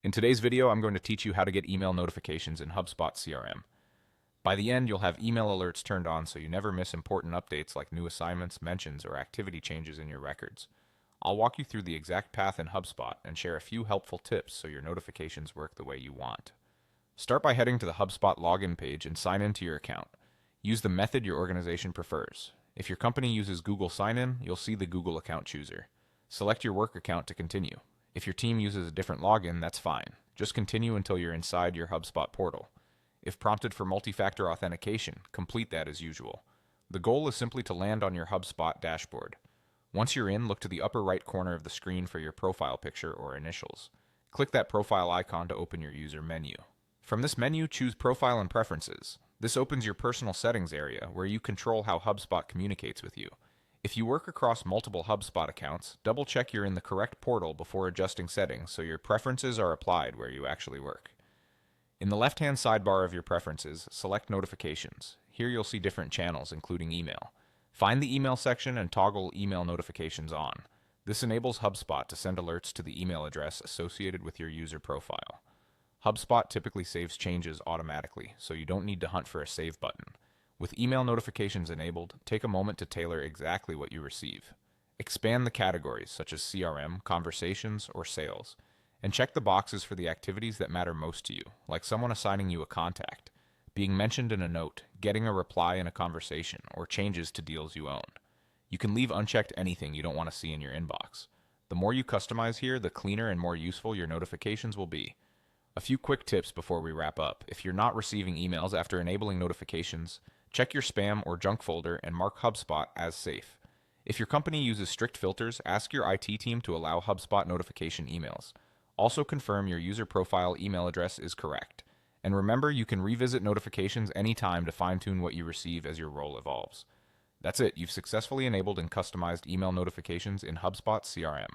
In today's video, I'm going to teach you how to get email notifications in HubSpot CRM. By the end, you'll have email alerts turned on so you never miss important updates like new assignments, mentions, or activity changes in your records. I'll walk you through the exact path in HubSpot and share a few helpful tips so your notifications work the way you want. Start by heading to the HubSpot login page and sign into your account. Use the method your organization prefers. If your company uses Google Sign-In, you'll see the Google account chooser. Select your work account to continue. If your team uses a different login, that's fine. Just continue until you're inside your HubSpot portal. If prompted for multi-factor authentication, complete that as usual. The goal is simply to land on your HubSpot dashboard. Once you're in, look to the upper right corner of the screen for your profile picture or initials. Click that profile icon to open your user menu. From this menu, choose Profile and Preferences. This opens your personal settings area where you control how HubSpot communicates with you. If you work across multiple HubSpot accounts, double-check you're in the correct portal before adjusting settings so your preferences are applied where you actually work. In the left-hand sidebar of your preferences, select Notifications. Here you'll see different channels, including email. Find the email section and toggle Email Notifications on. This enables HubSpot to send alerts to the email address associated with your user profile. HubSpot typically saves changes automatically, so you don't need to hunt for a save button. With email notifications enabled, take a moment to tailor exactly what you receive. Expand the categories, such as CRM, conversations, or sales, and check the boxes for the activities that matter most to you, like someone assigning you a contact, being mentioned in a note, getting a reply in a conversation, or changes to deals you own. You can leave unchecked anything you don't want to see in your inbox. The more you customize here, the cleaner and more useful your notifications will be. A few quick tips before we wrap up. If you're not receiving emails after enabling notifications, check your spam or junk folder and mark HubSpot as safe. If your company uses strict filters, ask your IT team to allow HubSpot notification emails. Also confirm your user profile email address is correct. And remember, you can revisit notifications anytime to fine-tune what you receive as your role evolves. That's it. You've successfully enabled and customized email notifications in HubSpot CRM.